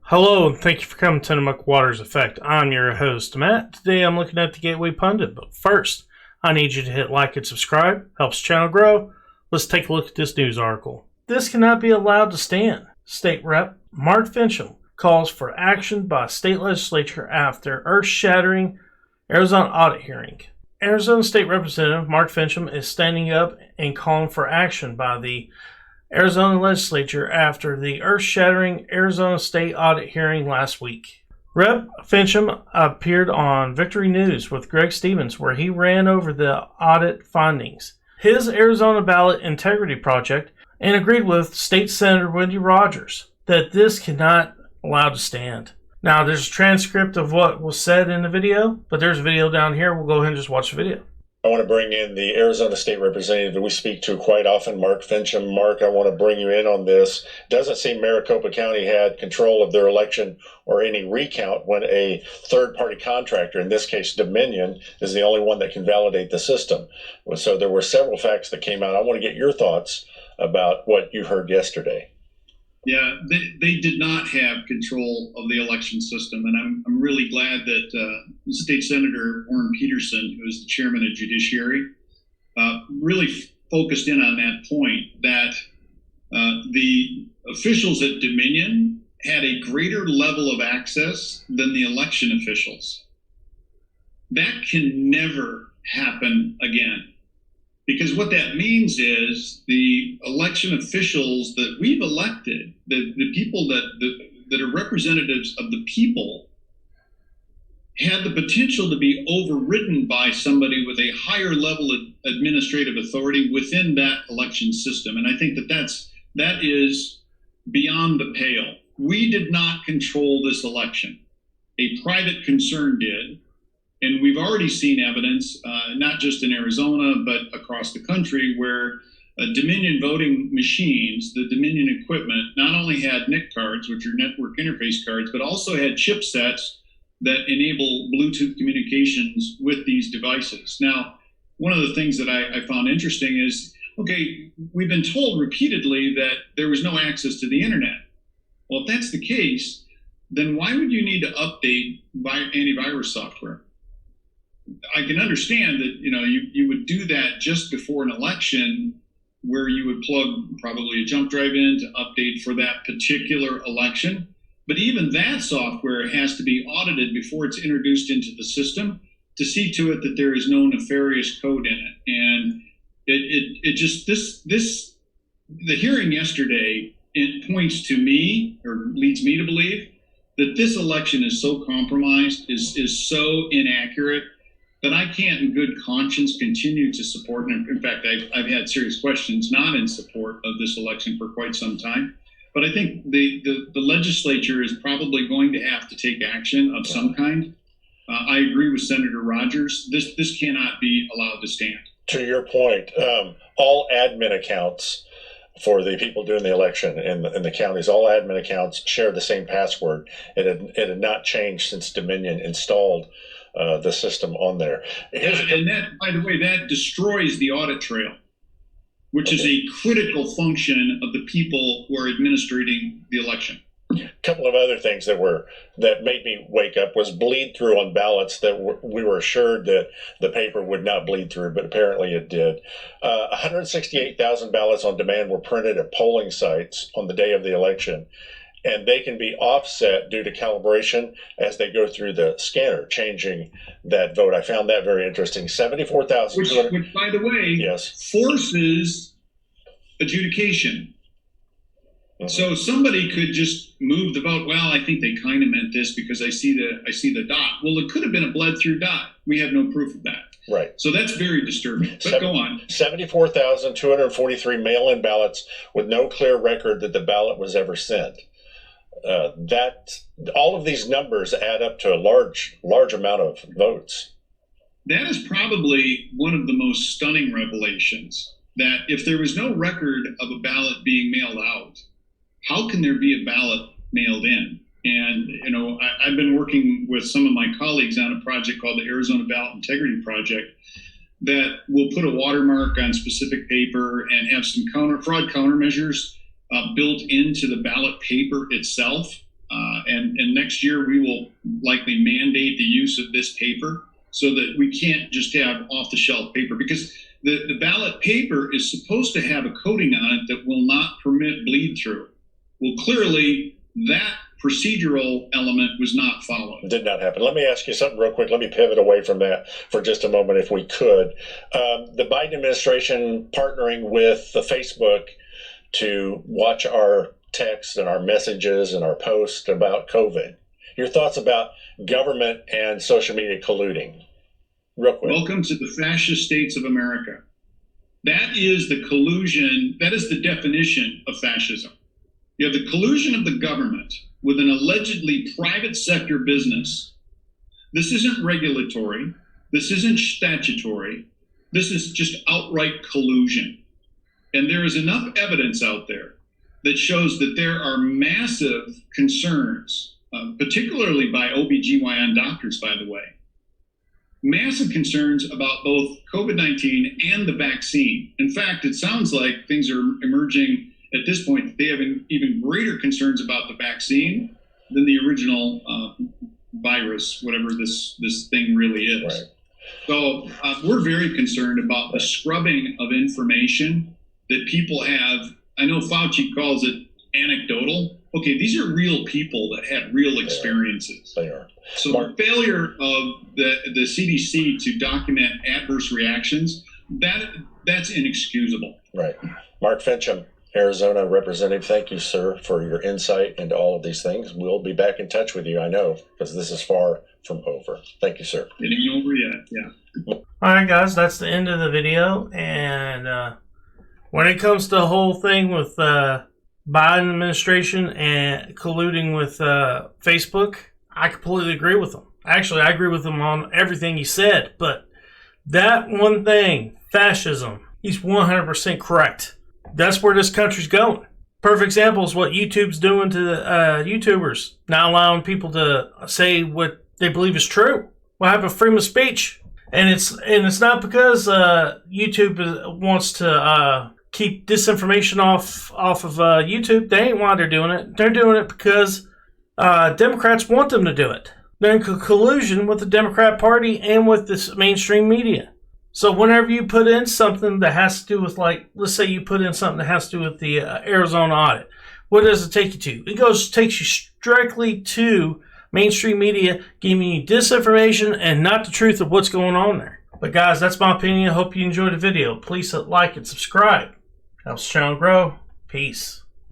Hello, and thank you for coming to Tillamook Waters Effect. I'm your host, Matt. Today I'm looking at the Gateway Pundit, but first, I need you to hit like and subscribe. Helps the channel grow. Let's take a look at this news article. This cannot be allowed to stand. State Rep. Mark Finchem calls for action by State Legislature after earth-shattering Arizona audit hearing. Arizona State Representative Mark Finchem is standing up and calling for action by the Arizona Legislature after the earth-shattering Arizona State audit hearing last week. Rep. Finchem appeared on Victory News with Greg Stevens, where he ran over the audit findings, his Arizona ballot integrity project, and agreed with State Senator Wendy Rogers that this cannot allow to stand. Now, there's a transcript of what was said in the video, but there's a video down here. We'll go ahead and just watch the video. I want to bring in the Arizona State Representative that we speak to quite often, Mark Finchem. Mark, I want to bring you in on this. Doesn't seem Maricopa County had control of their election or any recount when a third-party contractor, in this case Dominion, is the only one that can validate the system. So there were several facts that came out. I want to get your thoughts about what you heard yesterday. Yeah, they did not have control of the election system, and I'm really glad that State Senator Warren Peterson, who is the chairman of Judiciary, really focused in on that point, that the officials at Dominion had a greater level of access than the election officials. That can never happen again. Because what that means is the election officials that we've elected, the people that are representatives of the people, had the potential to be overridden by somebody with a higher level of administrative authority within that election system. And I think that is beyond the pale. We did not control this election. A private concern did. And we've already seen evidence, not just in Arizona, but across the country, where Dominion voting machines, the Dominion equipment, not only had NIC cards, which are network interface cards, but also had chipsets that enable Bluetooth communications with these devices. Now, one of the things that I found interesting is, okay, we've been told repeatedly that there was no access to the internet. Well, if that's the case, then why would you need to update antivirus software? I can understand that, you would do that just before an election where you would plug probably a jump drive in to update for that particular election. But even that software has to be audited before it's introduced into the system to see to it that there is no nefarious code in it. And the hearing yesterday, it points to me, or leads me to believe, that this election is so compromised, is so inaccurate, that I can't in good conscience continue to support. And in fact, I've had serious questions not in support of this election for quite some time. But I think the legislature is probably going to have to take action of some kind. I agree with Senator Rogers. This cannot be allowed to stand. To your point, all admin accounts for the people doing the election in the counties, all admin accounts share the same password. It had not changed since Dominion installed the system on there. And that, by the way, that destroys the audit trail, which is a critical function of the people who are administrating the election. A couple of other things that made me wake up was bleed through on ballots that we were assured that the paper would not bleed through, but apparently it did. 168,000 ballots on demand were printed at polling sites on the day of the election, and they can be offset due to calibration as they go through the scanner, changing that vote. I found that very interesting. 74,000. Which, by the way, yes, forces adjudication. Mm-hmm. So somebody could just move the vote. Well, I think they kind of meant this because I see the dot. Well, it could have been a bled through dot. We have no proof of that. Right. So that's very disturbing. But go on. 74,243 mail-in ballots with no clear record that the ballot was ever sent. All of these numbers add up to a large amount of votes. That is probably one of the most stunning revelations, that if there was no record of a ballot being mailed out, how can there be a ballot mailed in? And, I've been working with some of my colleagues on a project called the Arizona Ballot Integrity Project that will put a watermark on specific paper and have some fraud countermeasures built into the ballot paper itself. And next year we will likely mandate the use of this paper so that we can't just have off-the-shelf paper, because the ballot paper is supposed to have a coating on it that will not permit bleed through. Well, clearly that procedural element was not followed. It did not happen. Let me ask you something real quick. Let me pivot away from that for just a moment, if we could. The Biden administration partnering with the Facebook to watch our texts and our messages and our posts about COVID. Your thoughts about government and social media colluding? Real quick. Welcome to the fascist states of America. That is the collusion. That is the definition of fascism. You have the collusion of the government with an allegedly private sector business. This isn't regulatory. This isn't statutory. This is just outright collusion. And there is enough evidence out there that shows that there are massive concerns, particularly by OBGYN doctors, by the way, massive concerns about both COVID-19 and the vaccine. In fact, it sounds like things are emerging at this point that they have even greater concerns about the vaccine than the original virus, whatever this thing really is. Right. So we're very concerned about the scrubbing of information that people have. I know Fauci calls it anecdotal. Okay, these are real people that had real experiences. They are. So the failure of the CDC to document adverse reactions, that's inexcusable. Right. Mark Finchem, Arizona Representative, thank you, sir, for your insight into all of these things. We'll be back in touch with you, I know, because this is far from over. Thank you, sir. It ain't over yet, yeah. All right, guys, that's the end of the video. And when it comes to the whole thing with Biden administration and colluding with Facebook, I completely agree with him. Actually, I agree with him on everything he said. But that one thing, fascism, he's 100% correct. That's where this country's going. Perfect example is what YouTube's doing to YouTubers, not allowing people to say what they believe is true. What happened to freedom of speech? And it's not because YouTube wants to keep disinformation off of YouTube. They ain't why they're doing it. They're doing it because Democrats want them to do it. They're in collusion with the Democrat Party and with this mainstream media. So whenever you put in something that has to do with, like, let's say you put in something that has to do with the Arizona audit, what does it take you to? It takes you strictly to mainstream media giving you disinformation and not the truth of what's going on there. But guys, that's my opinion. I hope you enjoyed the video. Please hit like and subscribe. Helps the channel grow. Peace.